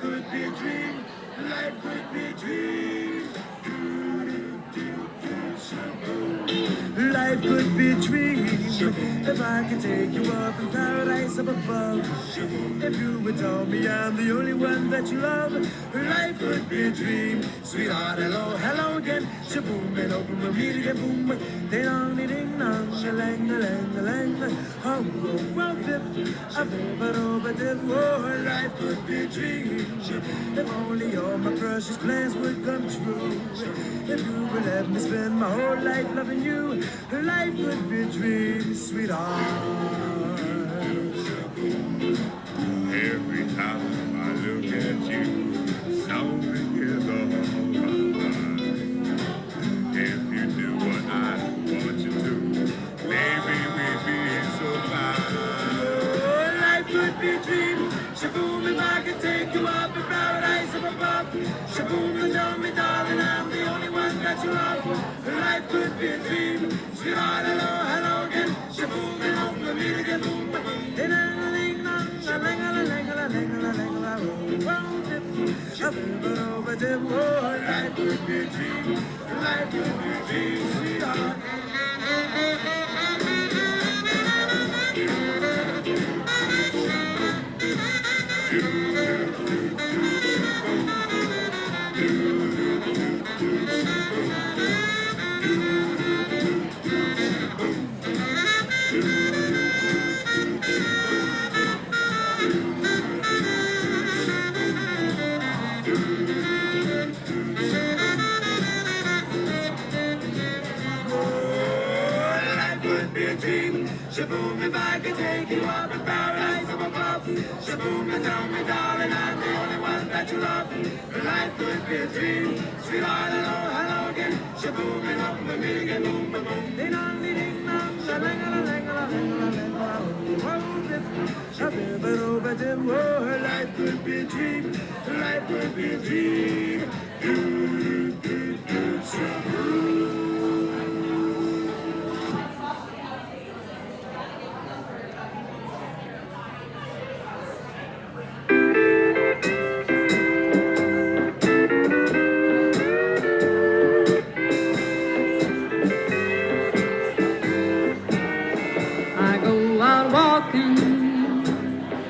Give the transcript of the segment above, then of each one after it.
could be a dream. Life could be a dream. Life could be a dream if I could take you up in paradise up above. If you would tell me I'm the only one that you love, life could be a dream. Sweetheart, hello, hello again. Shaboom, and open my meet again, boom. Ding dong, ding dong, lang, lang, lang. Oh, well, dip, a bit, but dip. Oh, life could be a dream. If only all my precious plans would come true. If you would let me spend my whole life loving you, life could be a dream, sweetheart. Every time I look at you, something is on my mind. If you do what I want you to, baby, we'd be so fine. Oh, life could be a dream. Shaboom, if I could take you up in paradise up above. Shaboom, tell me, darling, I'm the only one that you love. Life could be a dream. Sweetheart, hello, hello again. Shaboom, and home to meet again. Boom, life could be a dream. Life could be a dream, sweetheart. Shaboom, if I could take you up in paradise up above. Shaboom, and tell me, darling, I'm the only one that you love. Life could be a dream. Sweetheart, hello, hello again. Shaboom, and up with me again. Boom, boom, boom. Ding dong, ding dong, shalang, a lang, a lang, a lang, oh, life could be a dream. Life could be a dream.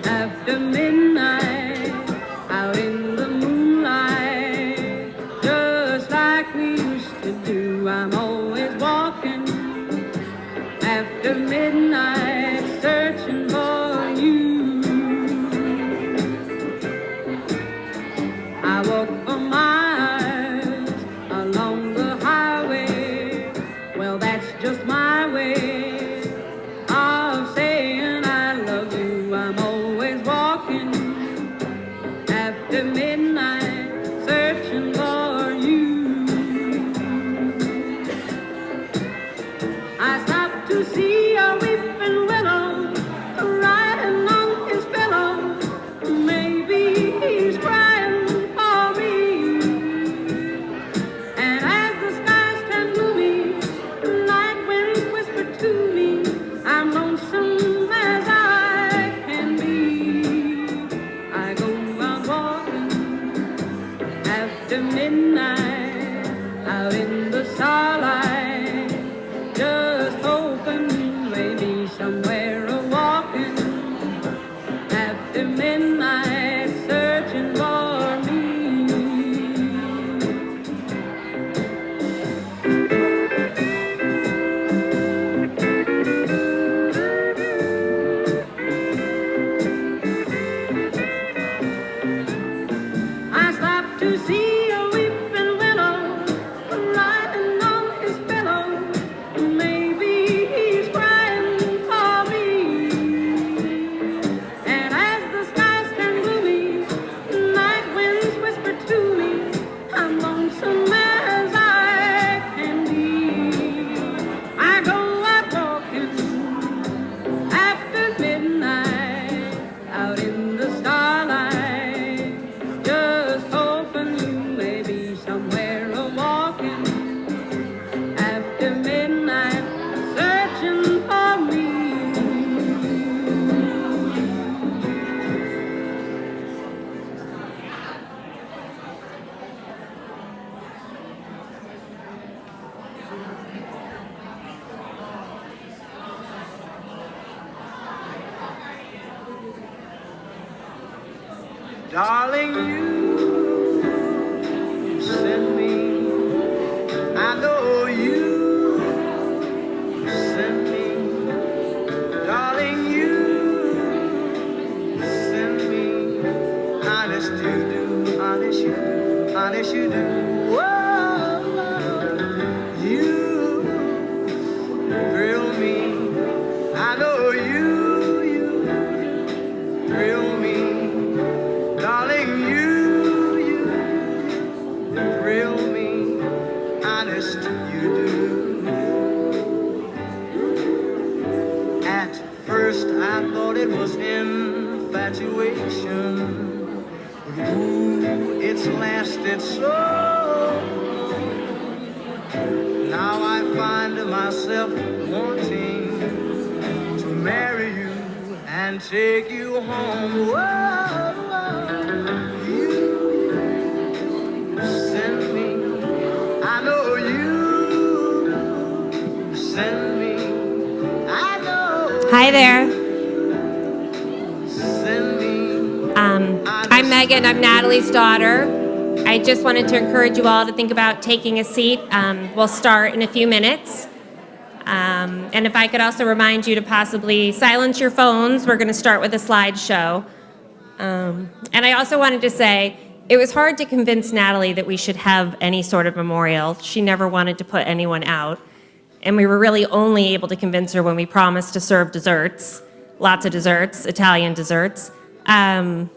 After midnight, out in the moonlight, just like we used to do. I'm always walking after midnight, searching for you. I walk for miles along the highway. Well, that's just my way of saying I love you. I'm always walking after midnight, searching for you. I stopped to see a weeping willow riding on his pillow. Maybe he's crying for me. And as the skies turn gloomy, night winds whisper to me, I'm lonesome as I can be. I go out walking after midnight, out in the starlight, just hoping maybe somewhere a walking after midnight, searching for me. I stopped to see a weeping willow riding on Darling, you sent me. I know you sent me. Darling, you sent me. Honest you do, honest you do, honest you do. Whoa, you thrill me. I know you thrill me. Darling, you thrill me. Honest you do. At first I thought it was infatuation. Ooh, it's lasted so long. Now I find myself wanting to marry you and take you home. Whoa, you send me. I know you send me. I know. Hi there. Send me. I'm Megan. I'm Natalie's daughter. I just wanted to encourage you all to think about taking a seat. We'll start in a few minutes. And if I could also remind you to possibly silence your phones, we're going to start with a slideshow. And I also wanted to say, it was hard to convince Natalie that we should have any sort of memorial. She never wanted to put anyone out. And we were really only able to convince her when we promised to serve desserts, lots of desserts, Italian desserts. And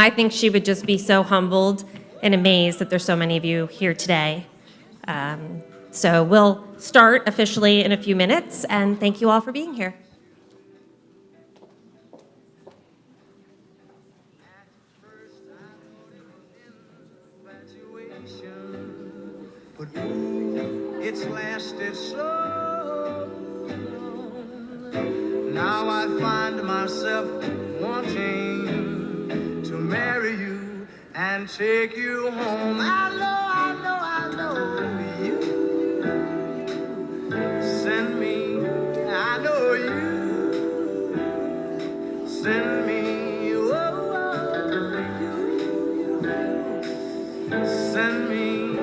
I think she would just be so humbled and amazed that there's so many of you here today. So we'll start officially in a few minutes, and thank you all for being here. But ooh, it's lasted so long. Now I find myself wanting to marry you and take you home. I know you send me. I know you send me. Send me,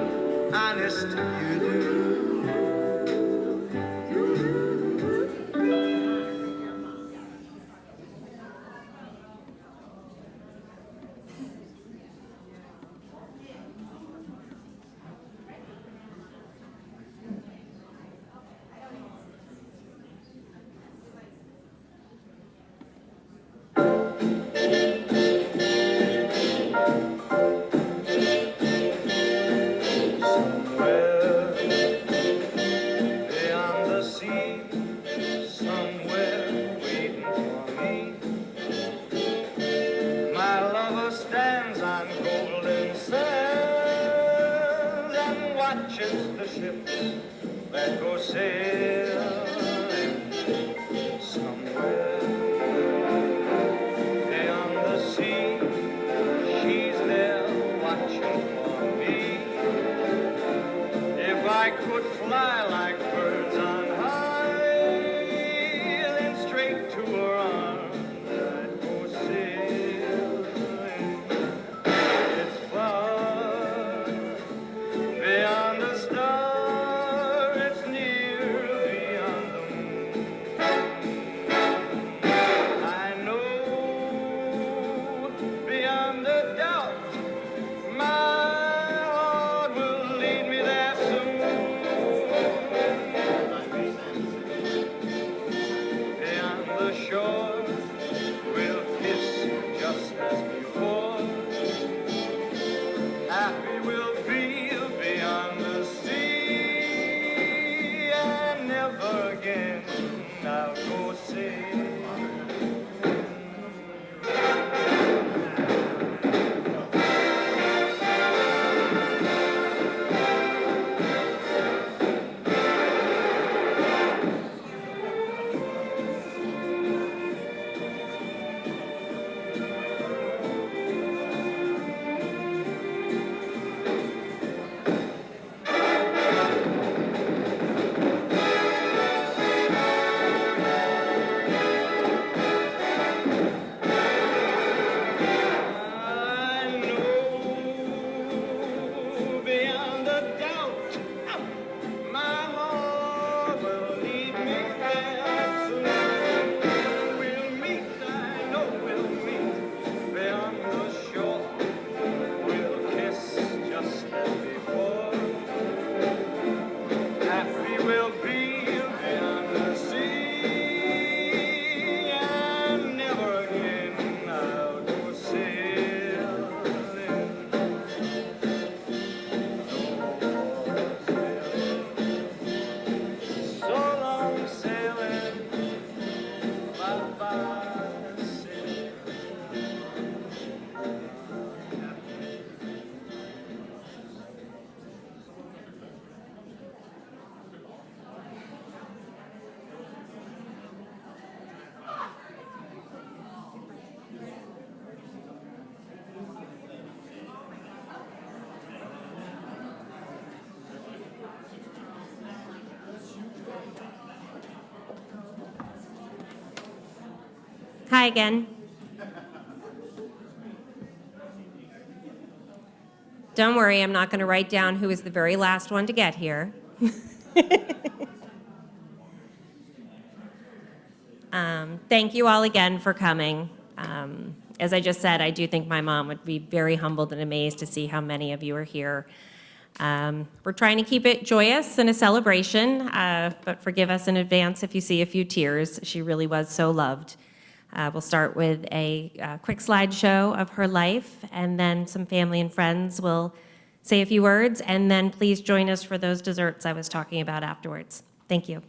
honest you do. Megan. Don't worry, I'm not going to write down who is the very last one to get here. Thank you all again for coming. As I just said, I do think my mom would be very humbled and amazed to see how many of you are here. We're trying to keep it joyous and a celebration, but forgive us in advance if you see a few tears. She really was so loved. We'll start with a quick slideshow of her life, and then some family and friends will say a few words, and then please join us for those desserts I was talking about afterwards. Thank you.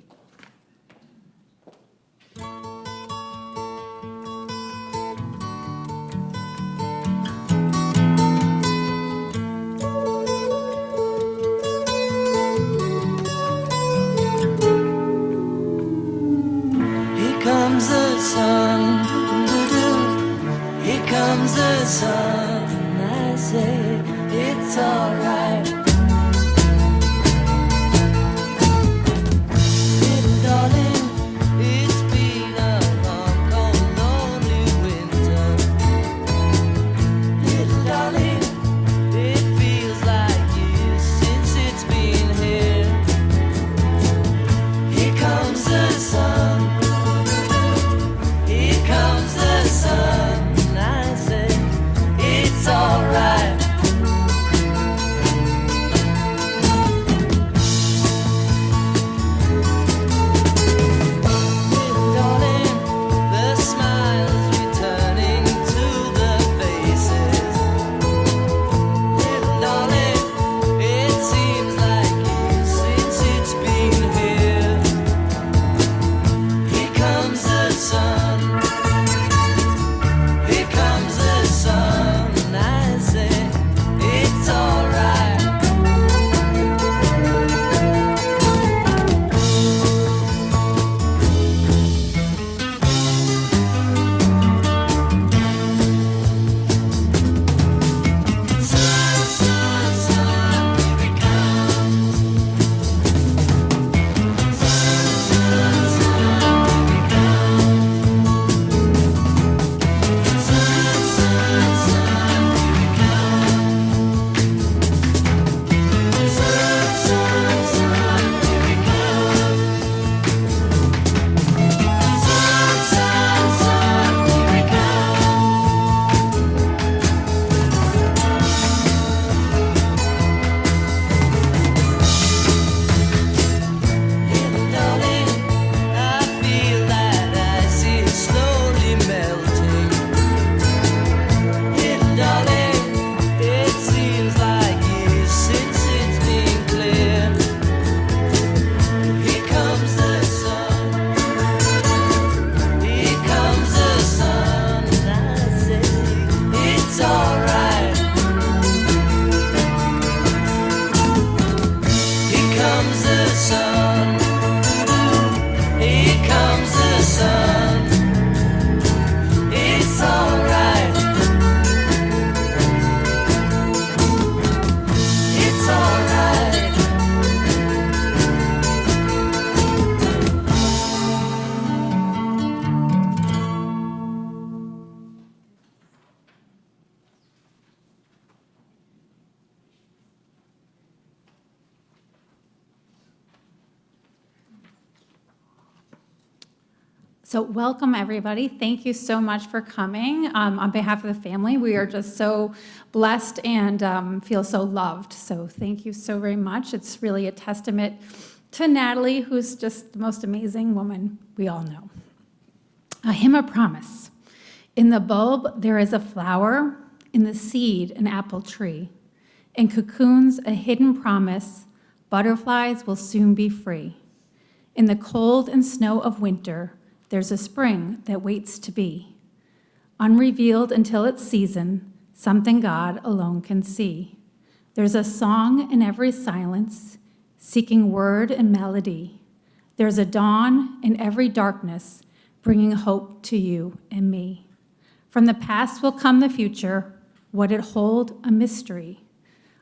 Comes the sun, here comes the sun. I say it's alright. Little darling, it's been a long, cold, lonely winter. Little darling, it feels like years since it's been here. Here comes the sun. Comes the sun, I say it's alright. Little darling, the smiles returning to the faces. Little darling, it seems like years since it's been here. Here comes the sun. So welcome, everybody. Thank you so much for coming. On behalf of the family, we are just so blessed and feel so loved. So thank you so very much. It's really a testament to Natalie, who's just the most amazing woman we all know. A hymn of promise. In the bulb, there is a flower. In the seed, an apple tree. In cocoons, a hidden promise. Butterflies will soon be free. In the cold and snow of winter, there's a spring that waits to be. Unrevealed until its season, something God alone can see. There's a song in every silence, seeking word and melody. There's a dawn in every darkness, bringing hope to you and me. From the past will come the future, what it hold, a mystery.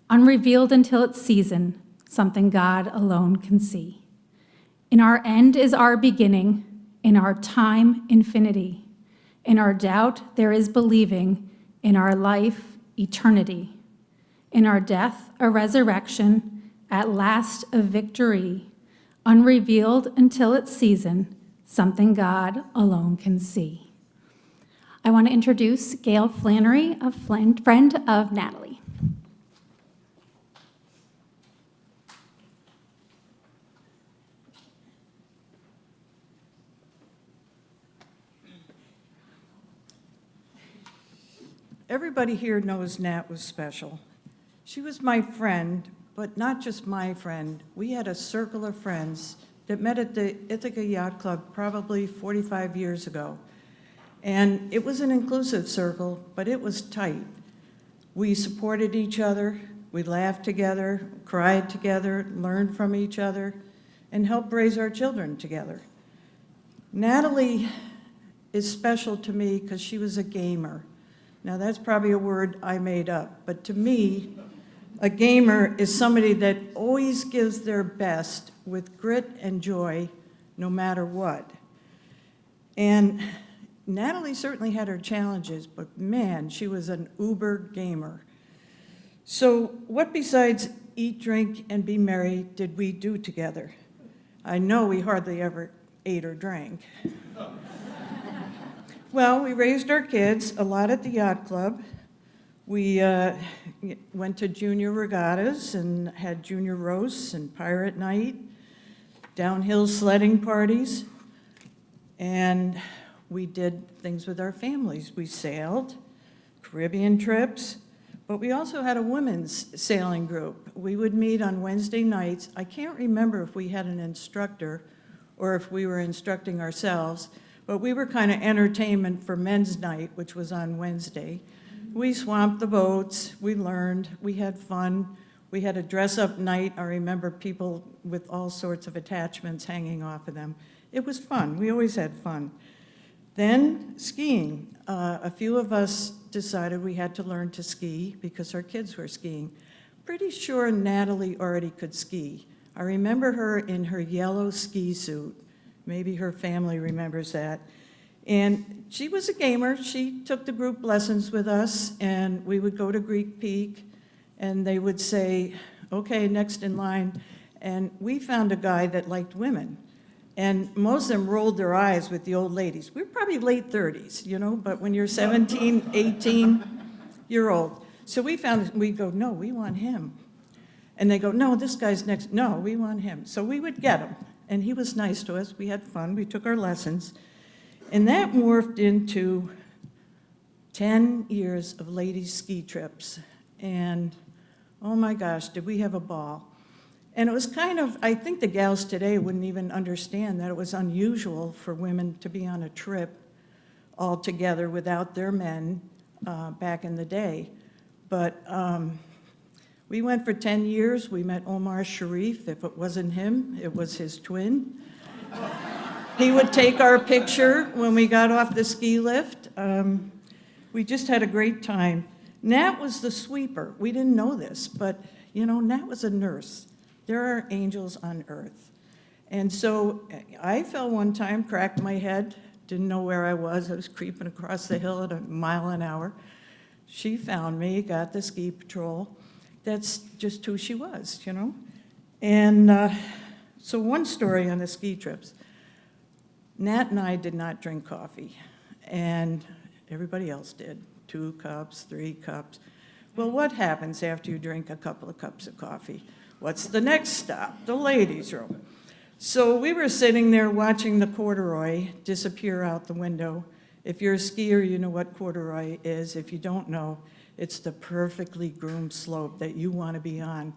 Unrevealed until its season, something God alone can see. In our end is our beginning, in our time, infinity. In our doubt, there is believing. In our life, eternity. In our death, a resurrection. At last, a victory. Unrevealed until its season, something God alone can see. I want to introduce Gail Flannery, a friend of Natalie. Everybody here knows Nat was special. She was my friend, but not just my friend. We had a circle of friends that met at the Ithaca Yacht Club probably 45 years ago. And it was an inclusive circle, but it was tight. We supported each other, we laughed together, cried together, learned from each other, and helped raise our children together. Natalie is special to me because she was a gamer. Now, that's probably a word I made up, but to me, a gamer is somebody that always gives their best with grit and joy, no matter what. And Natalie certainly had her challenges, but man, she was an uber gamer. So what besides eat, drink, and be merry did we do together? I know we hardly ever ate or drank. Well, we raised our kids a lot at the yacht club. We went to junior regattas and had junior roasts and pirate night, downhill sledding parties, and we did things with our families. We sailed, Caribbean trips, but we also had a women's sailing group. We would meet on Wednesday nights. I can't remember if we had an instructor or if we were instructing ourselves, but we were kind of entertainment for men's night, which was on Wednesday. We swamped the boats, we learned, we had fun. We had a dress-up night. I remember people with all sorts of attachments hanging off of them. It was fun, we always had fun. Then skiing. A few of us decided we had to learn to ski because our kids were skiing. Pretty sure Natalie already could ski. I remember her in her yellow ski suit. Maybe her family remembers that. And she was a gamer. She took the group lessons with us, and we would go to Greek Peak, and they would say, okay, next in line. And we found a guy that liked women. And most of them rolled their eyes with the old ladies. We were probably late 30s, you know, but when you're 17, 18, you're old. So we go, no, we want him. And they go, no, this guy's next. No, we want him. So we would get him. And he was nice to us. We had fun. We took our lessons. And that morphed into 10 years of ladies' ski trips. And oh my gosh, did we have a ball. And it was kind of, I think the gals today wouldn't even understand that it was unusual for women to be on a trip all together without their men back in the day. But we went for 10 years. We met Omar Sharif. If it wasn't him, it was his twin. He would take our picture when we got off the ski lift. We just had a great time. Nat was the sweeper. We didn't know this, but you know, Nat was a nurse. There are angels on earth. And so I fell one time, cracked my head, didn't know where I was. I was creeping across the hill at 1 mile an hour. She found me, got the ski patrol. That's just who she was, you know? And so one story on the ski trips. Nat and I did not drink coffee, and everybody else did. 2 cups, 3 cups. Well, what happens after you drink a couple of cups of coffee? What's the next stop? The ladies' room. So we were sitting there watching the corduroy disappear out the window. If you're a skier, you know what corduroy is. If you don't know, it's the perfectly groomed slope that you want to be on.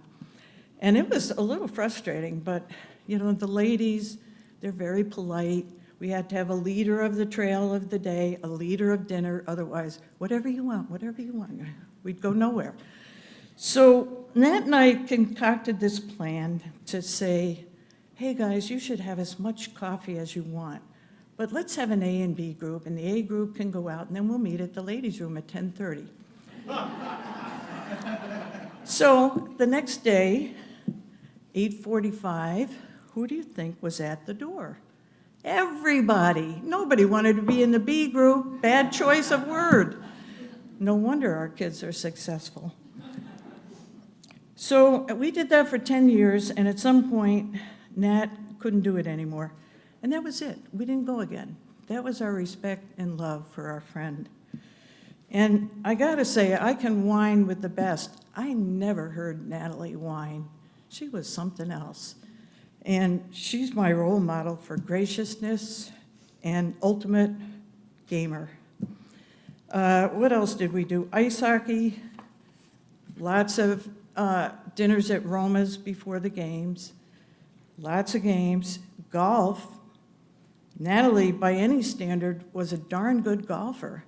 And it was a little frustrating, but you know, the ladies, they're very polite. We had to have a leader of the trail of the day, a leader of dinner, otherwise, whatever you want, we'd go nowhere. So Nat and I concocted this plan to say, hey guys, you should have as much coffee as you want, but let's have an A and B group, and the A group can go out, and then we'll meet at the ladies' room at 10:30. So the next day, 8:45, who do you think was at the door? Everybody. Nobody wanted to be in the B group. Bad choice of word. No wonder our kids are successful. So we did that for 10 years, and at some point, Nat couldn't do it anymore. And that was it. We didn't go again. That was our respect and love for our friend. And I gotta say, I can whine with the best. I never heard Natalie whine. She was something else. And she's my role model for graciousness and ultimate gamer. What else did we do? Ice hockey, lots of dinners at Roma's before the games, lots of games, golf. Natalie, by any standard, was a darn good golfer.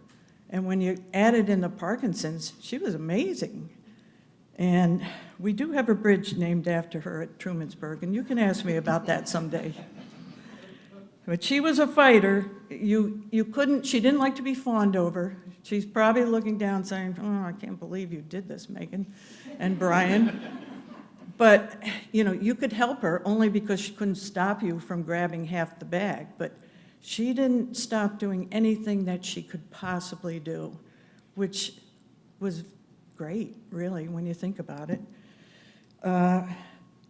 And when you added in the Parkinson's, she was amazing. And we do have a bridge named after her at Trumansburg, and you can ask me about that someday. But she was a fighter. You couldn't, she didn't like to be fawned over. She's probably looking down saying, oh, I can't believe you did this, Megan and Brian. But, you could help her only because she couldn't stop you from grabbing half the bag. But she didn't stop doing anything that she could possibly do, which was great, really, when you think about it.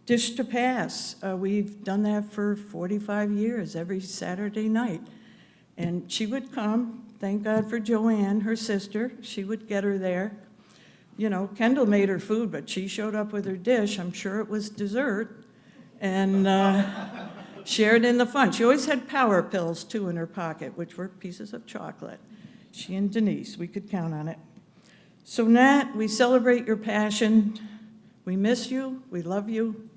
Dish to Pass. We've done that for 45 years, every Saturday night. And she would come, thank God for Joanne, her sister. She would get her there. Kendall made her food, but she showed up with her dish. I'm sure it was dessert. And shared in the fun. She always had power pills, too, in her pocket, which were pieces of chocolate. She and Denise, we could count on it. So Nat, we celebrate your passion. We miss you. We love you.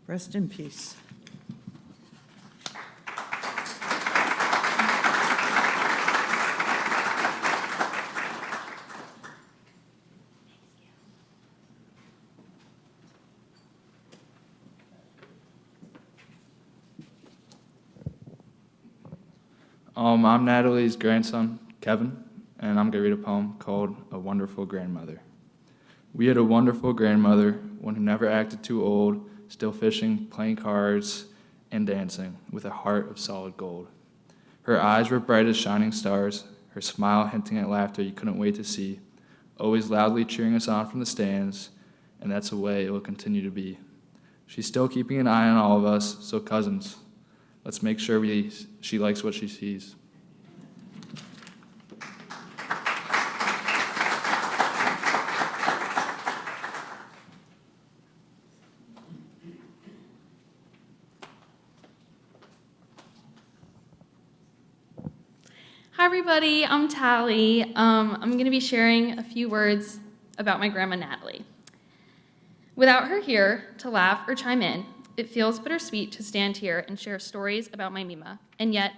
Rest in peace. I'm Natalie's grandson, Kevin, and I'm going to read a poem called A Wonderful Grandmother. We had a wonderful grandmother, one who never acted too old, still fishing, playing cards, and dancing, with a heart of solid gold. Her eyes were bright as shining stars, her smile hinting at laughter you couldn't wait to see, always loudly cheering us on from the stands, and that's the way it will continue to be. She's still keeping an eye on all of us, so cousins, let's make sure she likes what she sees. Hi everybody, I'm Tally. I'm going to be sharing a few words about my grandma Natalie. Without her here to laugh or chime in, it feels bittersweet to stand here and share stories about my Mima, and yet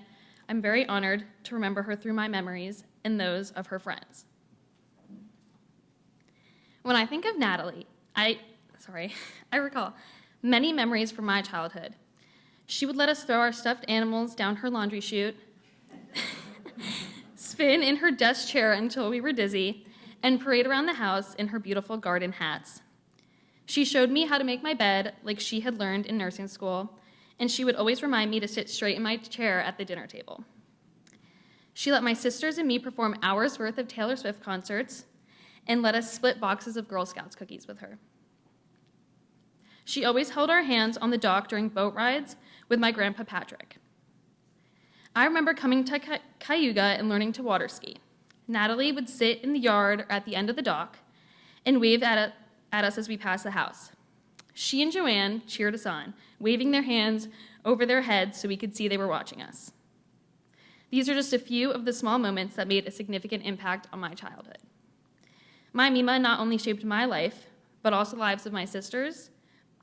I'm very honored to remember her through my memories and those of her friends. When I think of Natalie, I recall many memories from my childhood. She would let us throw our stuffed animals down her laundry chute, spin in her desk chair until we were dizzy, and parade around the house in her beautiful garden hats. She showed me how to make my bed like she had learned in nursing school, and she would always remind me to sit straight in my chair at the dinner table. She let my sisters and me perform hours worth of Taylor Swift concerts and let us split boxes of Girl Scouts cookies with her. She always held our hands on the dock during boat rides with my grandpa Patrick. I remember coming to Cayuga and learning to water ski. Natalie would sit in the yard or at the end of the dock and wave at us as we passed the house. She and Joanne cheered us on, waving their hands over their heads so we could see they were watching us. These are just a few of the small moments that made a significant impact on my childhood. My Mima not only shaped my life, but also the lives of my sisters,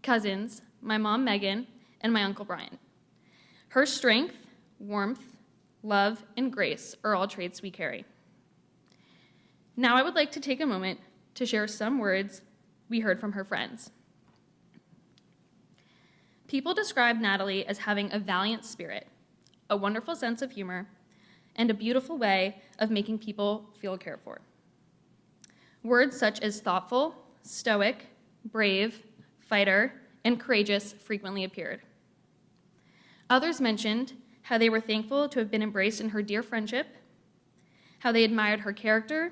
cousins, my mom Megan, and my uncle Brian. Her strength, warmth, love, and grace are all traits we carry. Now I would like to take a moment to share some words we heard from her friends. People describe Natalie as having a valiant spirit, a wonderful sense of humor, and a beautiful way of making people feel cared for. Words such as thoughtful, stoic, brave, fighter, and courageous frequently appeared. Others mentioned how they were thankful to have been embraced in her dear friendship, how they admired her character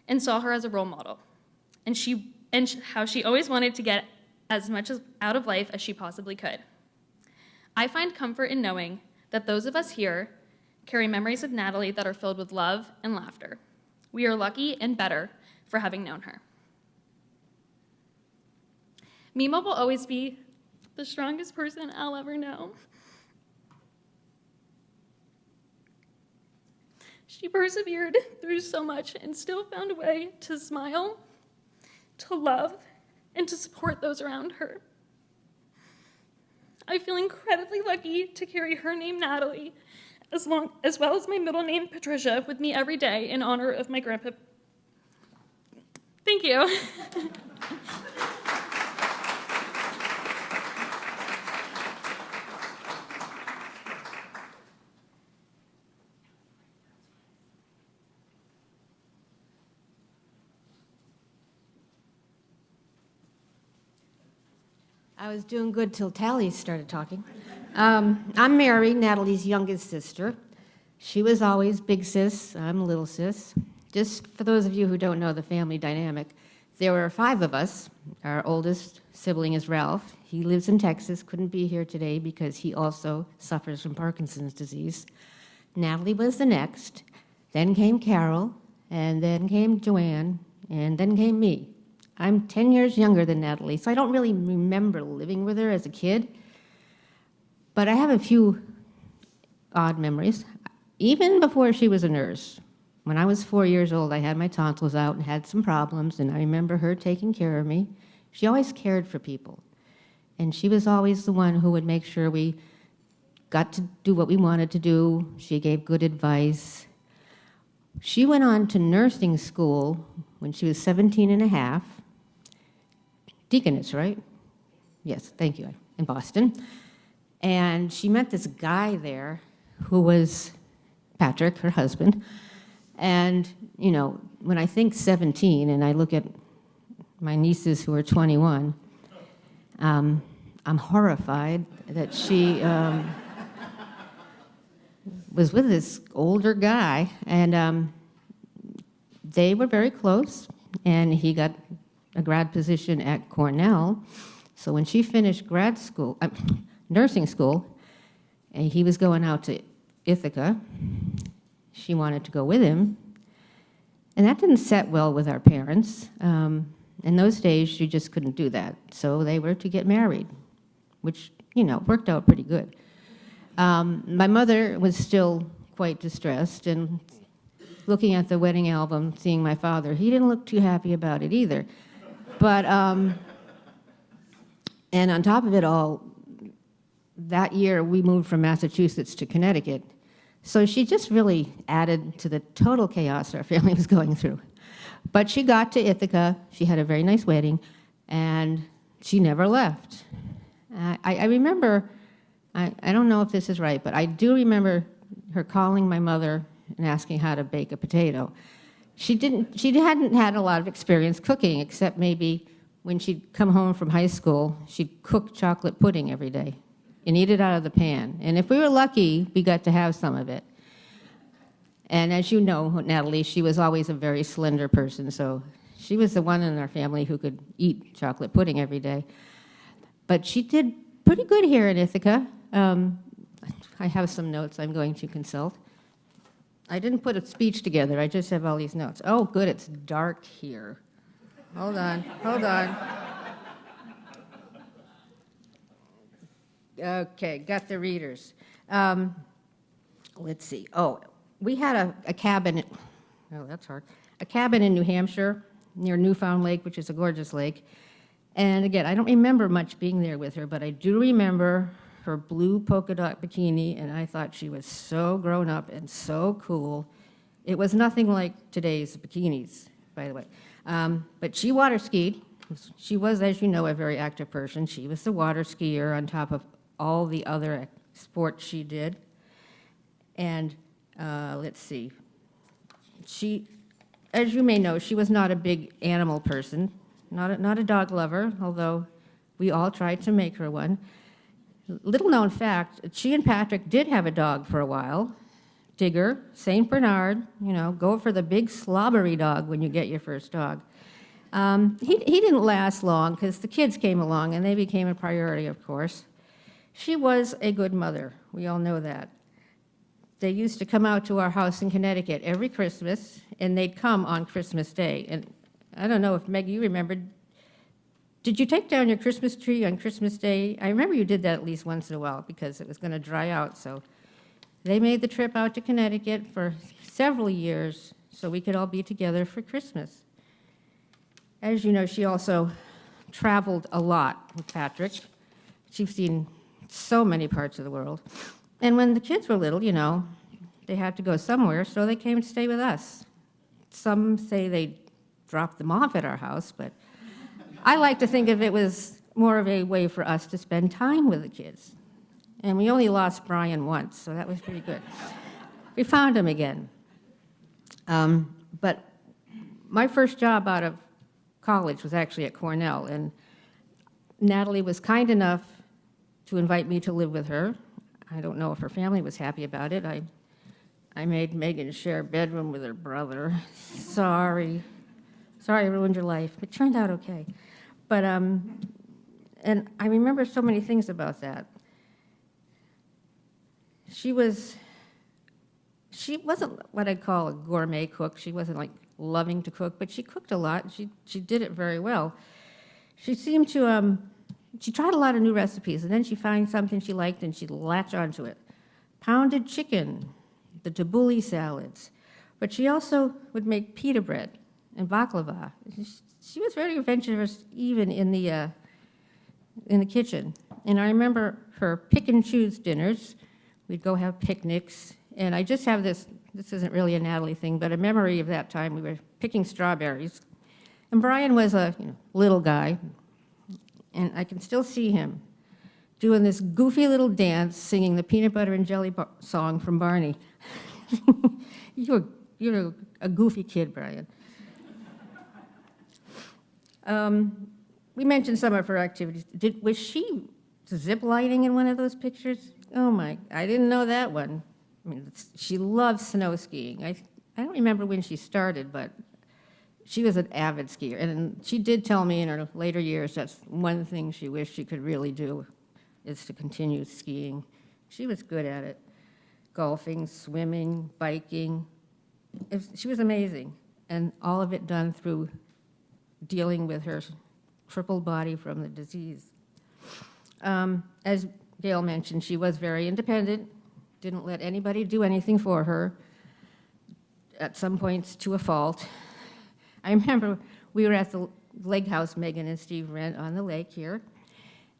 and saw her as a role model, and how she always wanted to get as much out of life as she possibly could. I find comfort in knowing that those of us here carry memories of Natalie that are filled with love and laughter. We are lucky and better for having known her. Mima will always be the strongest person I'll ever know. She persevered through so much and still found a way to smile, to love, and to support those around her. I feel incredibly lucky to carry her name, Natalie, as well as my middle name, Patricia, with me every day in honor of my grandpa. Thank you. I was doing good till Tally started talking. I'm Mary, Natalie's youngest sister. She was always big sis, I'm little sis. Just for those of you who don't know the family dynamic, there were 5 of us. Our oldest sibling is Ralph. He lives in Texas, couldn't be here today because he also suffers from Parkinson's disease. Natalie was the next, then came Carol, and then came Joanne, and then came me. I'm 10 years younger than Natalie, so I don't really remember living with her as a kid. But I have a few odd memories. Even before she was a nurse, when I was 4 years old, I had my tonsils out and had some problems, and I remember her taking care of me. She always cared for people, and she was always the one who would make sure we got to do what we wanted to do. She gave good advice. She went on to nursing school when she was 17 and a half. Deaconess, right? Yes, thank you, in Boston. And she met this guy there who was Patrick, her husband. And, you know, when I think 17 and I look at my nieces who are 21, I'm horrified that she was with this older guy. And they were very close, and he got a grad position at Cornell. So when she finished grad school, nursing school, and he was going out to Ithaca, she wanted to go with him. And that didn't set well with our parents. In those days, she just couldn't do that. So they were to get married, which, you know, worked out pretty good. My mother was still quite distressed, and looking at the wedding album, seeing my father, he didn't look too happy about it either. But, and on top of it all, that year we moved from Massachusetts to Connecticut. So she just really added to the total chaos our family was going through. But she got to Ithaca, she had a very nice wedding, and she never left. I remember, I don't know if this is right, but I do remember her calling my mother and asking how to bake a potato. She hadn't had a lot of experience cooking, except maybe when she'd come home from high school, she'd cook chocolate pudding every day and eat it out of the pan. And if we were lucky, we got to have some of it. And as you know, Natalie, she was always a very slender person, so she was the one in our family who could eat chocolate pudding every day. But she did pretty good here in Ithaca. I have some notes I'm going to consult. I didn't put a speech together, I just have all these notes. Oh, good, it's dark here. Hold on. Okay, got the readers. Let's see. Oh, we had a cabin, oh, that's hard. A cabin in New Hampshire near Newfound Lake, which is a gorgeous lake. And again, I don't remember much being there with her, but I do remember her blue polka dot bikini, and I thought she was so grown up and so cool. It was nothing like today's bikinis, by the way. But she water skied. She was, as you know, a very active person. She was the water skier on top of all the other sports she did. And let's see. She, as you may know, she was not a big animal person, not a dog lover, although we all tried to make her one. Little known fact, she and Patrick did have a dog for a while. Digger, St. Bernard, go for the big slobbery dog when you get your first dog. He didn't last long because the kids came along and they became a priority, of course. She was a good mother. We all know that. They used to come out to our house in Connecticut every Christmas, and they'd come on Christmas Day. And I don't know if, Meg, you remembered, did you take down your Christmas tree on Christmas Day? I remember you did that at least once in a while because it was going to dry out. So they made the trip out to Connecticut for several years so we could all be together for Christmas. As you know, she also traveled a lot with Patrick. She's seen so many parts of the world. And when the kids were little, they had to go somewhere, so they came to stay with us. Some say they dropped them off at our house, but I like to think of it was more of a way for us to spend time with the kids. And we only lost Brian once, so that was pretty good. We found him again. But my first job out of college was actually at Cornell, and Natalie was kind enough to invite me to live with her. I don't know if her family was happy about it. I made Megan share a bedroom with her brother. Sorry I ruined your life. It turned out okay. But, and I remember so many things about that. She wasn't what I'd call a gourmet cook. She wasn't like loving to cook, but she cooked a lot. She did it very well. She seemed to, she tried a lot of new recipes, and then she'd find something she liked and she'd latch onto it. Pounded chicken, the tabbouleh salads. But she also would make pita bread and baklava. She was very adventurous even in the kitchen. And I remember her pick and choose dinners. We'd go have picnics. And I just have this isn't really a Natalie thing, but a memory of that time. We were picking strawberries. And Brian was a little guy. And I can still see him doing this goofy little dance, singing the peanut butter and jelly song from Barney. You're a goofy kid, Brian. We mentioned some of her activities. Was she zip-lining in one of those pictures? Oh my, I didn't know that one. I mean, she loves snow skiing. I don't remember when she started, but she was an avid skier. And she did tell me in her later years that's one thing she wished she could really do is to continue skiing. She was good at it. Golfing, swimming, biking. She was amazing. And all of it done through dealing with her crippled body from the disease. As Gail mentioned, she was very independent, didn't let anybody do anything for her, at some points to a fault. I remember we were at the lake house Megan and Steve rent on the lake here,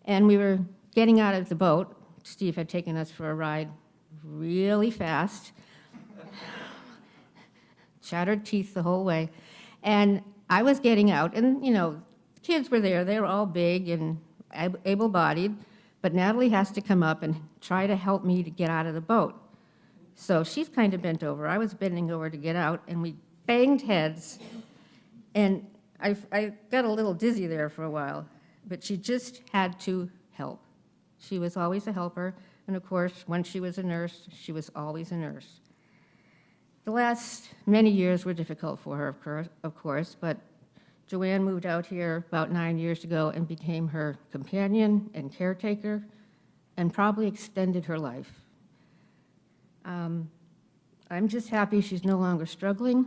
and we were getting out of the boat. Steve had taken us for a ride really fast, shattered teeth the whole way, and I was getting out, and kids were there. They were all big and able-bodied, but Natalie has to come up and try to help me to get out of the boat. So she's kind of bent over. I was bending over to get out, and we banged heads, and I got a little dizzy there for a while, but she just had to help. She was always a helper, and of course, when she was a nurse, she was always a nurse. The last many years were difficult for her, of course, but Joanne moved out here about 9 years ago and became her companion and caretaker and probably extended her life. I'm just happy she's no longer struggling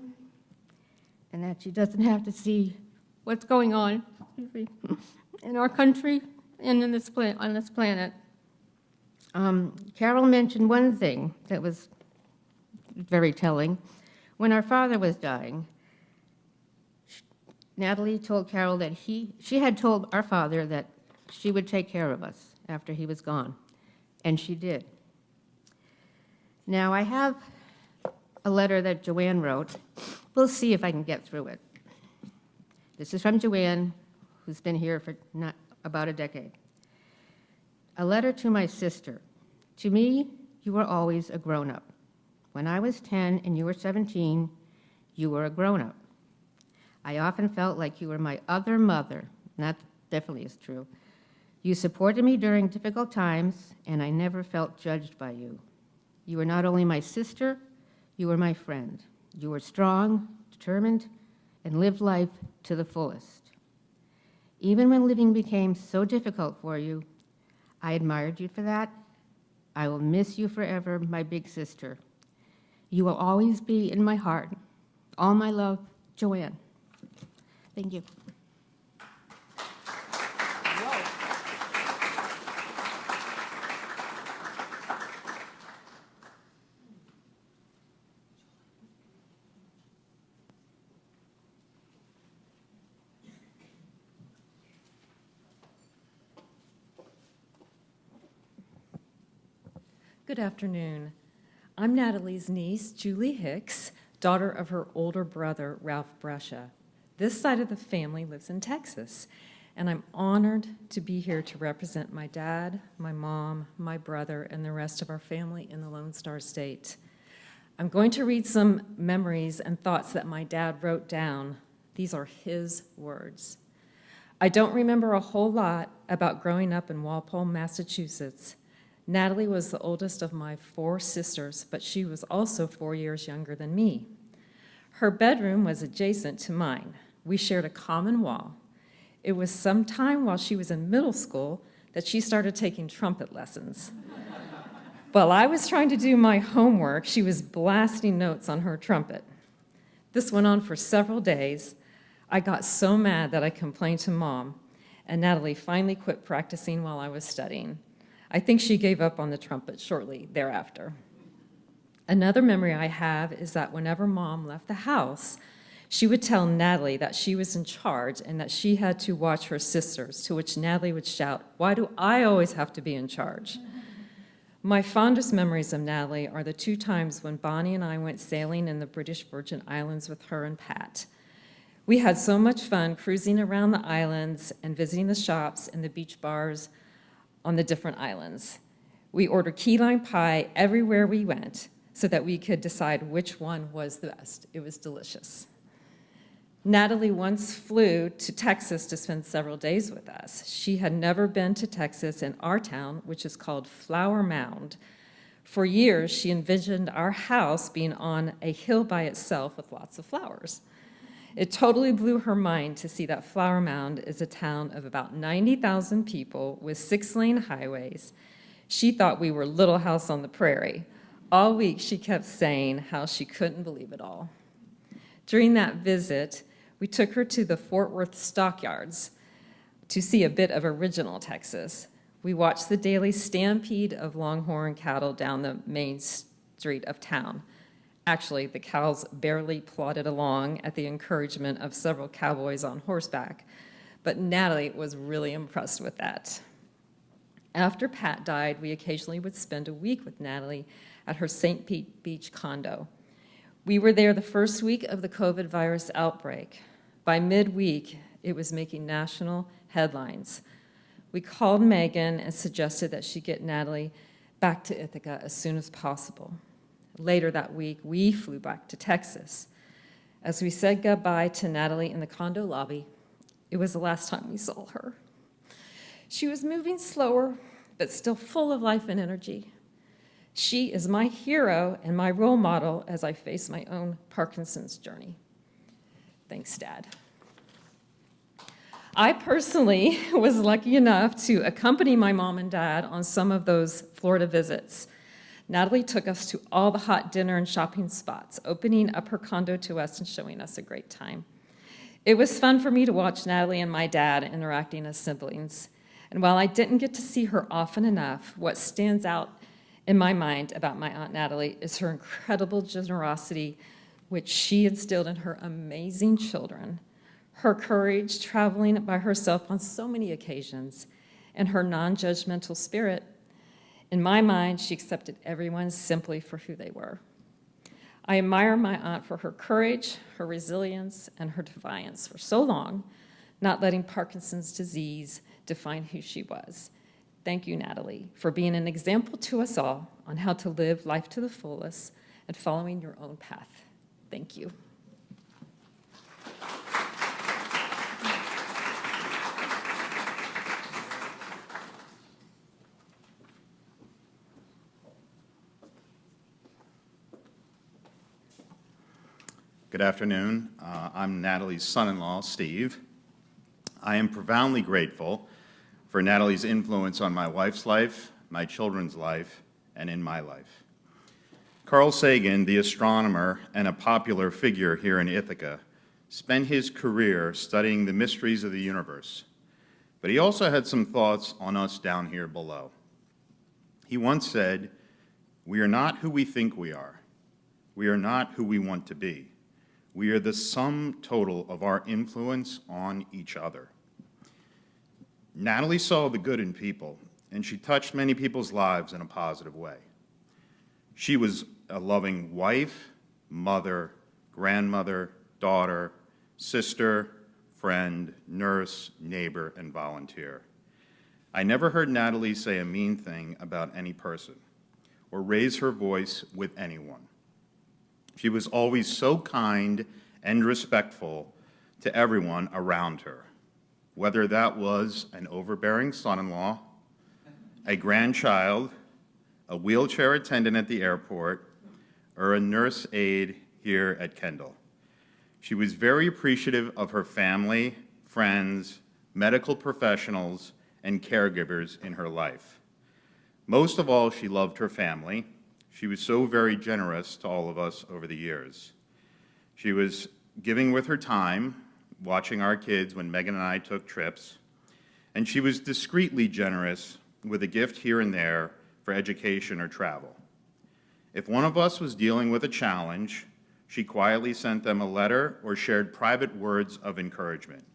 and that she doesn't have to see what's going on in our country and on this planet. Carol mentioned one thing that was very telling. When our father was dying, Natalie told Carol that she had told our father that she would take care of us after he was gone, and she did. Now, I have a letter that Joanne wrote. We'll see if I can get through it. This is from Joanne, who's been here for about a decade. A letter to my sister. To me, you were always a grown-up. When I was 10 and you were 17, you were a grown-up. I often felt like you were my other mother, and that definitely is true. You supported me during difficult times, and I never felt judged by you. You were not only my sister, you were my friend. You were strong, determined, and lived life to the fullest. Even when living became so difficult for you, I admired you for that. I will miss you forever, my big sister. You will always be in my heart. All my love, Joanne. Thank you. Good afternoon. I'm Natalie's niece, Julie Hicks, daughter of her older brother, Ralph Brescia. This side of the family lives in Texas, and I'm honored to be here to represent my dad, my mom, my brother, and the rest of our family in the Lone Star State. I'm going to read some memories and thoughts that my dad wrote down. These are his words. I don't remember a whole lot about growing up in Walpole, Massachusetts. Natalie was the oldest of my 4 sisters, but she was also 4 years younger than me. Her bedroom was adjacent to mine. We shared a common wall. It was some time while she was in middle school that she started taking trumpet lessons. While I was trying to do my homework, she was blasting notes on her trumpet. This went on for several days. I got so mad that I complained to Mom, and Natalie finally quit practicing while I was studying. I think she gave up on the trumpet shortly thereafter. Another memory I have is that whenever Mom left the house, she would tell Natalie that she was in charge and that she had to watch her sisters, to which Natalie would shout, "Why do I always have to be in charge?" My fondest memories of Natalie are the 2 times when Bonnie and I went sailing in the British Virgin Islands with her and Pat. We had so much fun cruising around the islands and visiting the shops and the beach bars on the different islands. We ordered key lime pie everywhere we went so that we could decide which one was the best. It was delicious. Natalie once flew to Texas to spend several days with us. She had never been to Texas in our town, which is called Flower Mound. For years, she envisioned our house being on a hill by itself with lots of flowers. It totally blew her mind to see that Flower Mound is a town of about 90,000 people with 6-lane highways. She thought we were Little House on the Prairie. All week, she kept saying how she couldn't believe it all. During that visit, we took her to the Fort Worth stockyards to see a bit of original Texas. We watched the daily stampede of longhorn cattle down the main street of town. Actually, the cows barely plodded along at the encouragement of several cowboys on horseback, but Natalie was really impressed with that. After Pat died, we occasionally would spend a week with Natalie at her St. Pete Beach condo. We were there the first week of the COVID virus outbreak. By midweek, it was making national headlines. We called Megan and suggested that she get Natalie back to Ithaca as soon as possible. Later that week, we flew back to Texas. As we said goodbye to Natalie in the condo lobby, it was the last time we saw her. She was moving slower, but still full of life and energy. She is my hero and my role model as I face my own Parkinson's journey. Thanks, Dad. I personally was lucky enough to accompany my mom and dad on some of those Florida visits. Natalie took us to all the hot dinner and shopping spots, opening up her condo to us and showing us a great time. It was fun for me to watch Natalie and my dad interacting as siblings. And while I didn't get to see her often enough, what stands out in my mind about my Aunt Natalie is her incredible generosity, which she instilled in her amazing children, her courage traveling by herself on so many occasions, and her non-judgmental spirit. In my mind, she accepted everyone simply for who they were. I admire my aunt for her courage, her resilience, and her defiance for so long, not letting Parkinson's disease define who she was. Thank you, Natalie, for being an example to us all on how to live life to the fullest and following your own path. Thank you. Good afternoon. I'm Natalie's son-in-law, Steve. I am profoundly grateful for Natalie's influence on my wife's life, my children's life, and in my life. Carl Sagan, the astronomer and a popular figure here in Ithaca, spent his career studying the mysteries of the universe, but he also had some thoughts on us down here below. He once said, "We are not who we think we are. We are not who we want to be. We are the sum total of our influence on each other." Natalie saw the good in people, and she touched many people's lives in a positive way. She was a loving wife, mother, grandmother, daughter, sister, friend, nurse, neighbor, and volunteer. I never heard Natalie say a mean thing about any person or raise her voice with anyone. She was always so kind and respectful to everyone around her, whether that was an overbearing son-in-law, a grandchild, a wheelchair attendant at the airport, or a nurse aide here at Kendall. She was very appreciative of her family, friends, medical professionals, and caregivers in her life. Most of all, she loved her family. She was so very generous to all of us over the years. She was giving with her time, watching our kids when Megan and I took trips, and she was discreetly generous with a gift here and there for education or travel. If one of us was dealing with a challenge, she quietly sent them a letter or shared private words of encouragement.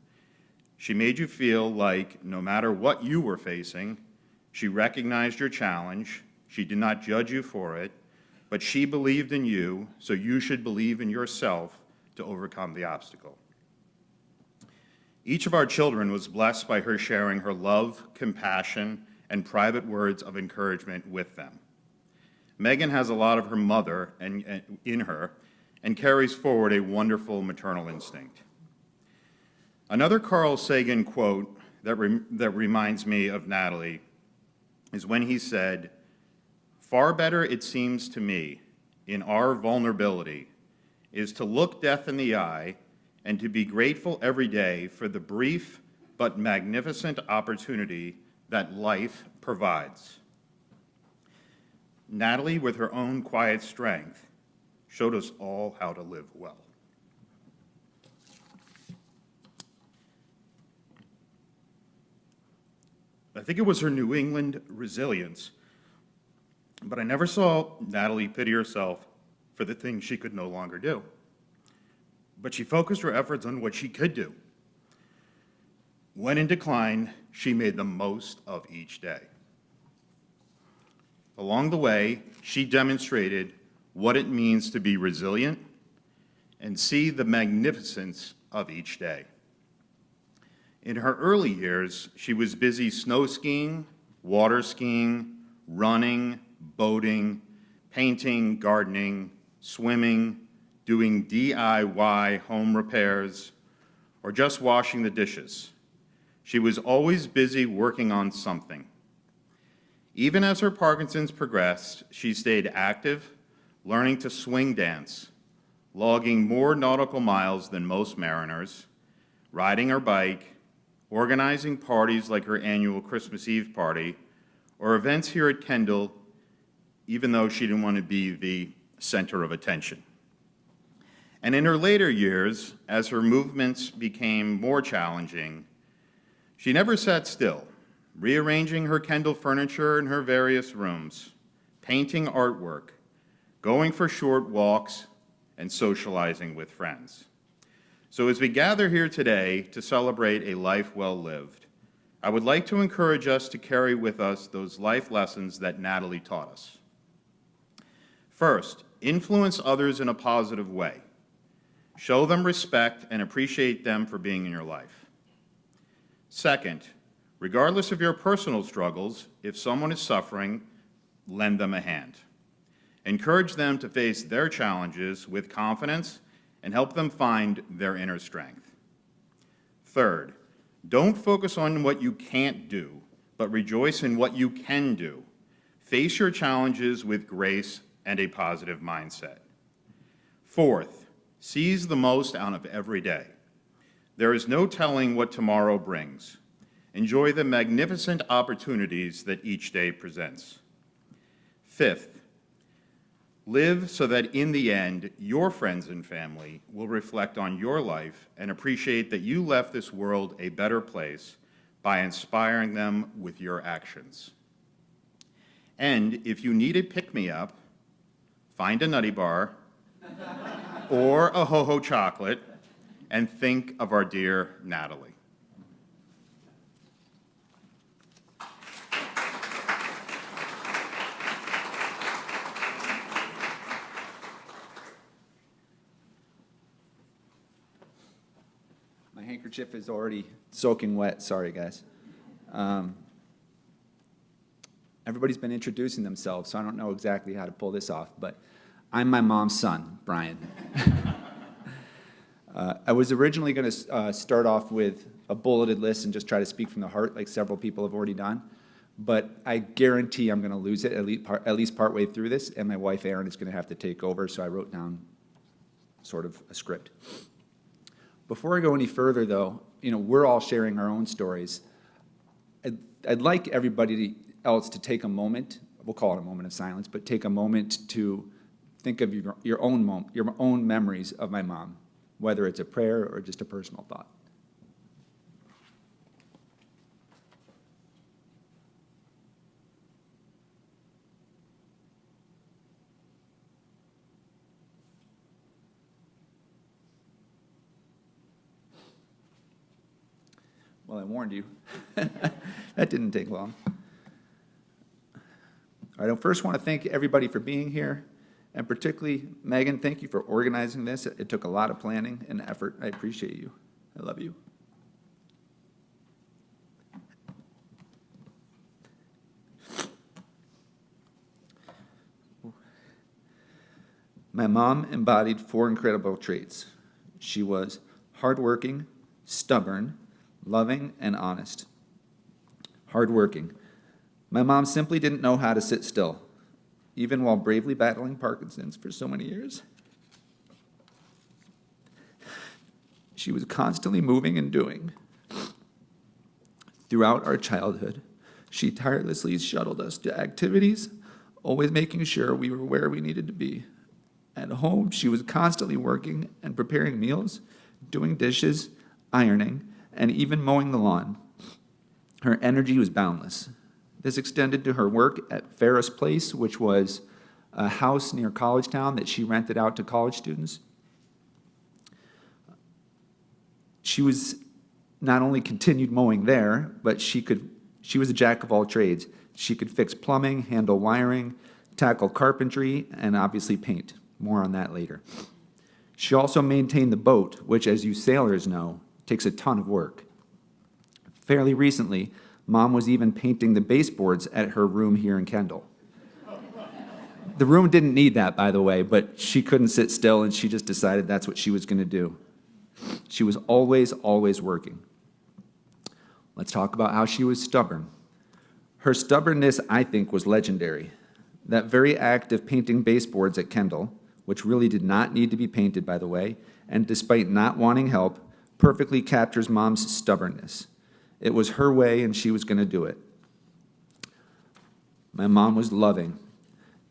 She made you feel like no matter what you were facing, she recognized your challenge, she did not judge you for it, but she believed in you, so you should believe in yourself to overcome the obstacle. Each of our children was blessed by her sharing her love, compassion, and private words of encouragement with them. Megan has a lot of her mother in her and carries forward a wonderful maternal instinct. Another Carl Sagan quote that reminds me of Natalie is when he said, "Far better, it seems to me, in our vulnerability, is to look death in the eye and to be grateful every day for the brief but magnificent opportunity that life provides." Natalie, with her own quiet strength, showed us all how to live well. I think it was her New England resilience, but I never saw Natalie pity herself for the things she could no longer do. But she focused her efforts on what she could do. When in decline, she made the most of each day. Along the way, she demonstrated what it means to be resilient and see the magnificence of each day. In her early years, she was busy snow skiing, water skiing, running, boating, painting, gardening, swimming, doing DIY home repairs, or just washing the dishes. She was always busy working on something. Even as her Parkinson's progressed, she stayed active, learning to swing dance, logging more nautical miles than most mariners, riding her bike, organizing parties like her annual Christmas Eve party, or events here at Kendall, even though she didn't want to be the center of attention. And in her later years, as her movements became more challenging, she never sat still, rearranging her Kendall furniture in her various rooms, painting artwork, going for short walks, and socializing with friends. So as we gather here today to celebrate a life well lived, I would like to encourage us to carry with us those life lessons that Natalie taught us. First, influence others in a positive way. Show them respect and appreciate them for being in your life. Second, regardless of your personal struggles, if someone is suffering, lend them a hand. Encourage them to face their challenges with confidence and help them find their inner strength. Third, don't focus on what you can't do, but rejoice in what you can do. Face your challenges with grace and a positive mindset. Fourth, Seize the most out of every day. There is no telling what tomorrow brings. Enjoy the magnificent opportunities that each day presents. Fifth, live so that in the end, your friends and family will reflect on your life and appreciate that you left this world a better place by inspiring them with your actions. And if you need a pick-me-up, find a Nutty Bar or a Ho-Ho chocolate and think of our dear Natalie. My handkerchief is already soaking wet. Sorry, guys. Everybody's been introducing themselves, so I don't know exactly how to pull this off, but I'm my mom's son, Brian. I was originally going to start off with a bulleted list and just try to speak from the heart like several people have already done, but I guarantee I'm going to lose it at least partway through this, and my wife Erin is going to have to take over, so I wrote down sort of a script. Before I go any further, though, we're all sharing our own stories. I'd like everybody else to take a moment, we'll call it a moment of silence, but take a moment to think of your own memories of my mom, whether it's a prayer or just a personal thought. Well, I warned you. That didn't take long. All right, I first want to thank everybody for being here, and particularly Megan, thank you for organizing this. It took a lot of planning and effort. I appreciate you. I love you. My mom embodied 4 incredible traits. She was hardworking, stubborn, loving, and honest. Hardworking. My mom simply didn't know how to sit still, even while bravely battling Parkinson's for so many years. She was constantly moving and doing. Throughout our childhood, she tirelessly shuttled us to activities, always making sure we were where we needed to be. At home, she was constantly working and preparing meals, doing dishes, ironing, and even mowing the lawn. Her energy was boundless. This extended to her work at Ferris Place, which was a house near College Town that she rented out to college students. She was not only continued mowing there, but she was a jack of all trades. She could fix plumbing, handle wiring, tackle carpentry, and obviously paint. More on that later. She also maintained the boat, which, as you sailors know, takes a ton of work. Fairly recently, Mom was even painting the baseboards at her room here in Kendall. The room didn't need that, by the way, but she couldn't sit still, and she just decided that's what she was going to do. She was always, always working. Let's talk about how she was stubborn. Her stubbornness, I think, was legendary. That very act of painting baseboards at Kendall, which really did not need to be painted, by the way, and despite not wanting help, perfectly captures Mom's stubbornness. It was her way, and she was going to do it. My mom was loving.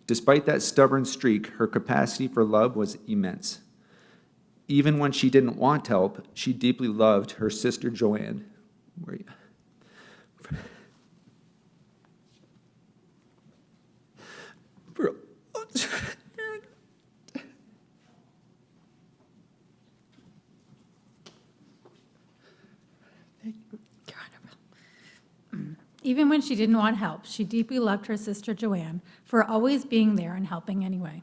Despite that stubborn streak, her capacity for love was immense. Even when she didn't want help, she deeply loved her sister Joanne. Where are you? Even when she didn't want help, she deeply loved her sister Joanne for always being there and helping anyway.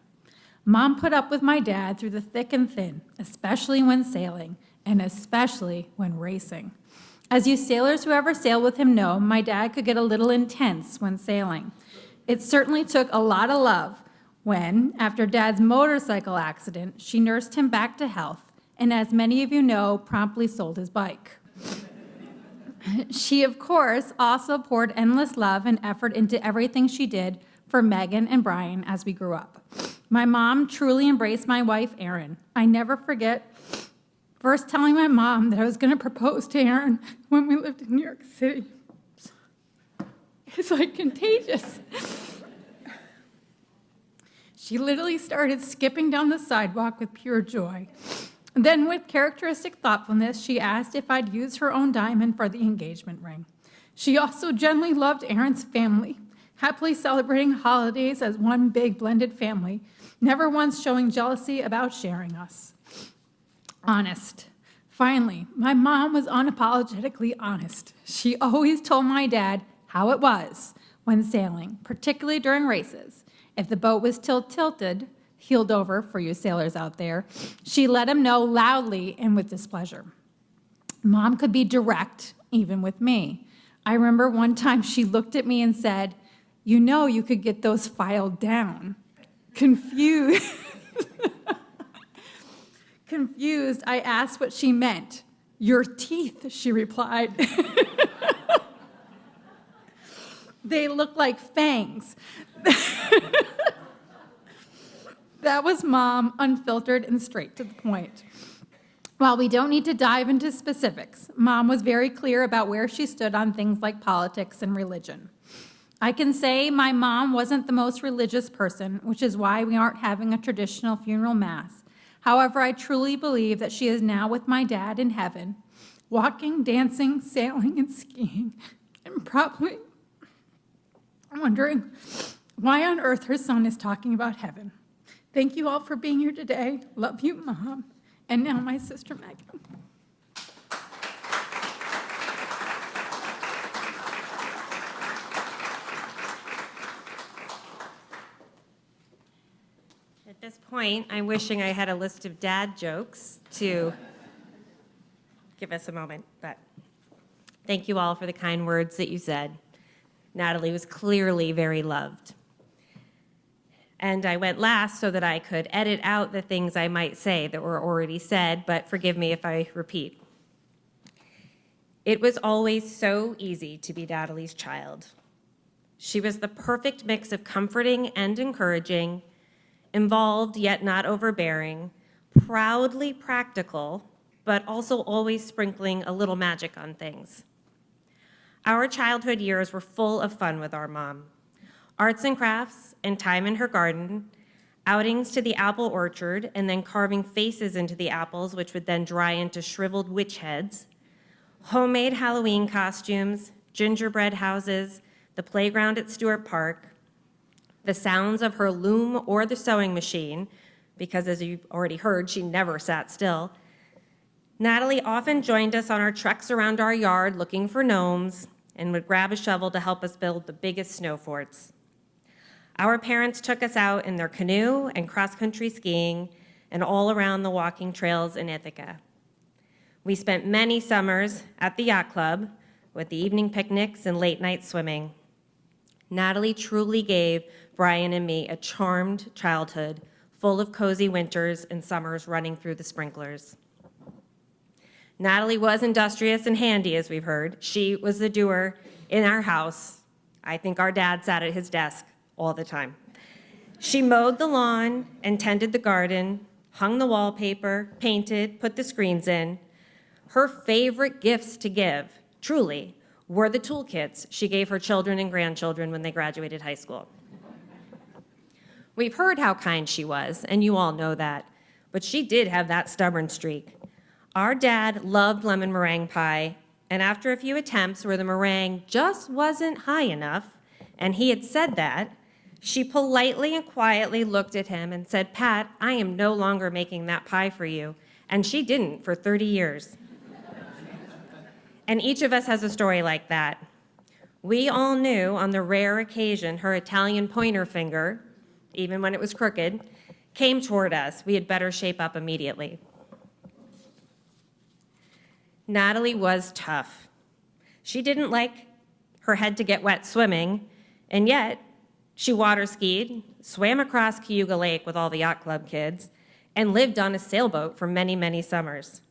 Mom put up with my dad through the thick and thin, especially when sailing, and especially when racing. As you sailors who ever sail with him know, my dad could get a little intense when sailing. It certainly took a lot of love when, after Dad's motorcycle accident, she nursed him back to health, and as many of you know, promptly sold his bike. She, of course, also poured endless love and effort into everything she did for Megan and Brian as we grew up. My mom truly embraced my wife, Erin. I never forget first telling my mom that I was going to propose to Erin when we lived in New York City. It's like contagious. She literally started skipping down the sidewalk with pure joy. Then, with characteristic thoughtfulness, she asked if I'd use her own diamond for the engagement ring. She also genuinely loved Erin's family, happily celebrating holidays as one big blended family, never once showing jealousy about sharing us. Honest. Finally, my mom was unapologetically honest. She always told my dad how it was when sailing, particularly during races. If the boat was tilted, heeled over for you sailors out there, she let him know loudly and with displeasure. Mom could be direct, even with me. I remember one time she looked at me and said, "You know you could get those filed down." Confused, I asked what she meant. "Your teeth," she replied. "They look like fangs." That was Mom, unfiltered and straight to the point. While we don't need to dive into specifics, Mom was very clear about where she stood on things like politics and religion. I can say my mom wasn't the most religious person, which is why we aren't having a traditional funeral mass. However, I truly believe that she is now with my dad in heaven, walking, dancing, sailing, and skiing, and probably wondering why on earth her son is talking about heaven. Thank you all for being here today. Love you, Mom. And now my sister, Megan. At this point, I'm wishing I had a list of dad jokes to give us a moment, but thank you all for the kind words that you said. Natalie was clearly very loved. And I went last so that I could edit out the things I might say that were already said, but forgive me if I repeat. It was always so easy to be Natalie's child. She was the perfect mix of comforting and encouraging, involved yet not overbearing, proudly practical, but also always sprinkling a little magic on things. Our childhood years were full of fun with our mom. Arts and crafts and time in her garden, outings to the apple orchard, and then carving faces into the apples, which would then dry into shriveled witch heads, homemade Halloween costumes, gingerbread houses, the playground at Stewart Park, the sounds of her loom or the sewing machine, because as you've already heard, she never sat still. Natalie often joined us on our treks around our yard looking for gnomes and would grab a shovel to help us build the biggest snow forts. Our parents took us out in their canoe and cross-country skiing and all around the walking trails in Ithaca. We spent many summers at the yacht club with the evening picnics and late-night swimming. Natalie truly gave Brian and me a charmed childhood full of cozy winters and summers running through the sprinklers. Natalie was industrious and handy, as we've heard. She was the doer in our house. I think our dad sat at his desk all the time. She mowed the lawn and tended the garden, hung the wallpaper, painted, put the screens in. Her favorite gifts to give, truly, were the toolkits she gave her children and grandchildren when they graduated high school. We've heard how kind she was, and you all know that, but she did have that stubborn streak. Our dad loved lemon meringue pie, and after a few attempts where the meringue just wasn't high enough, and he had said that, she politely and quietly looked at him and said, "Pat, I am no longer making that pie for you." And she didn't for 30 years. And each of us has a story like that. We all knew on the rare occasion her Italian pointer finger, even when it was crooked, came toward us. We had better shape up immediately. Natalie was tough. She didn't like her head to get wet swimming, and yet she water skied, swam across Cayuga Lake with all the yacht club kids, and lived on a sailboat for many, many summers.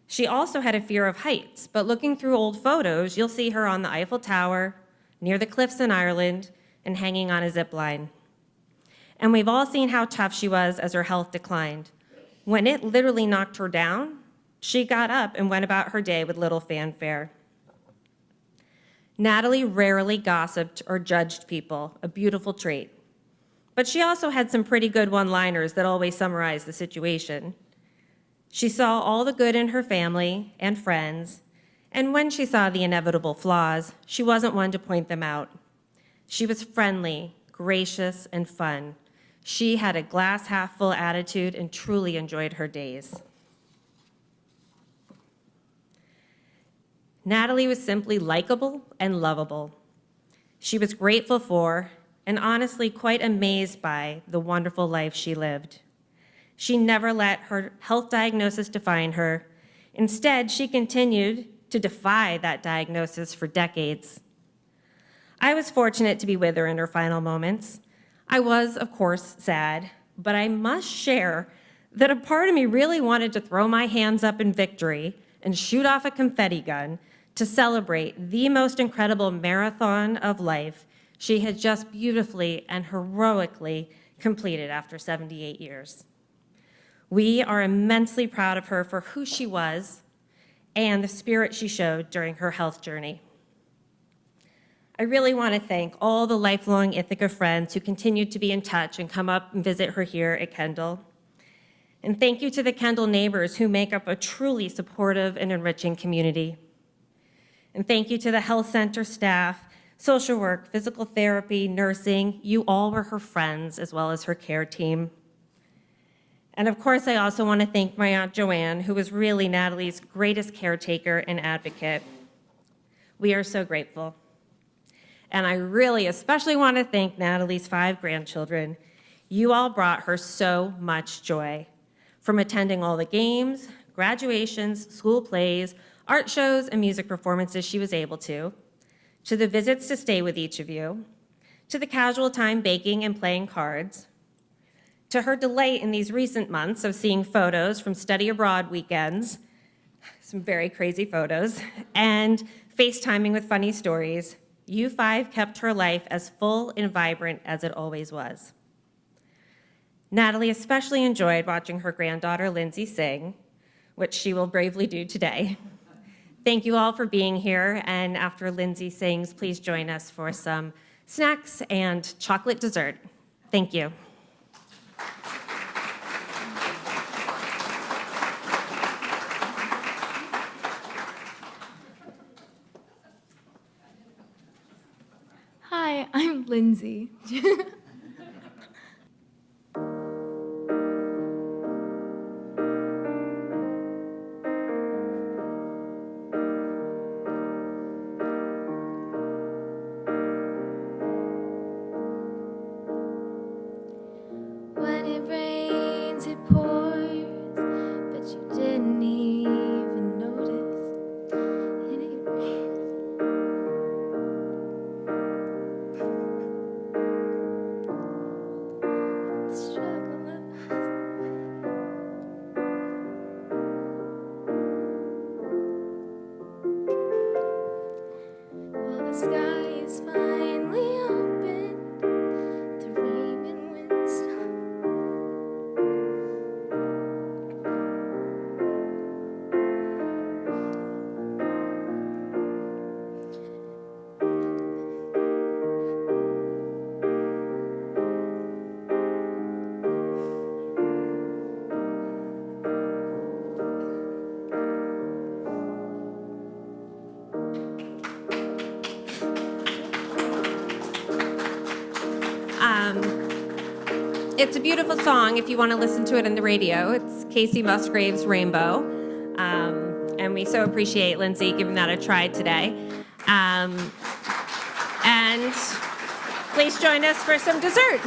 She also had a fear of heights, but looking through old photos, you'll see her on the Eiffel Tower, near the cliffs in Ireland, and hanging on a zip line. And we've all seen how tough she was as her health declined. When it literally knocked her down, she got up and went about her day with little fanfare. Natalie rarely gossiped or judged people, a beautiful trait. But she also had some pretty good one-liners that always summarized the situation. She saw all the good in her family and friends, and when she saw the inevitable flaws, she wasn't one to point them out. She was friendly, gracious, and fun. She had a glass-half-full attitude and truly enjoyed her days. Natalie was simply likable and lovable. She was grateful for, and honestly quite amazed by, the wonderful life she lived. She never let her health diagnosis define her. Instead, she continued to defy that diagnosis for decades. I was fortunate to be with her in her final moments. I was, of course, sad, but I must share that a part of me really wanted to throw my hands up in victory and shoot off a confetti gun to celebrate the most incredible marathon of life she had just beautifully and heroically completed after 78 years. We are immensely proud of her for who she was and the spirit she showed during her health journey. I really want to thank all the lifelong Ithaca friends who continued to be in touch and come up and visit her here at Kendall. And thank you to the Kendall neighbors who make up a truly supportive and enriching community. And thank you to the health center staff, social work, physical therapy, nursing. You all were her friends as well as her care team. And of course, I also want to thank my Aunt Joanne, who was really Natalie's greatest caretaker and advocate. We are so grateful. And I really especially want to thank Natalie's 5 grandchildren. You all brought her so much joy. From attending all the games, graduations, school plays, art shows, and music performances she was able to the visits to stay with each of you, to the casual time baking and playing cards, to her delight in these recent months of seeing photos from study abroad weekends, some very crazy photos, and FaceTiming with funny stories. You 5 kept her life as full and vibrant as it always was. Natalie especially enjoyed watching her granddaughter Lindsay sing, which she will bravely do today. Thank you all for being here, and after Lindsay sings, please join us for some snacks and chocolate dessert. Thank you. Hi, I'm Lindsay. When it rains, it pours, but you didn't even notice. And it rains. The struggle of well, the sky is finally open. The rain and wind stop. It's a beautiful song if you want to listen to it in the radio. It's Casey Musgrave's Rainbow. And we so appreciate Lindsay giving that a try today. And please join us for some dessert.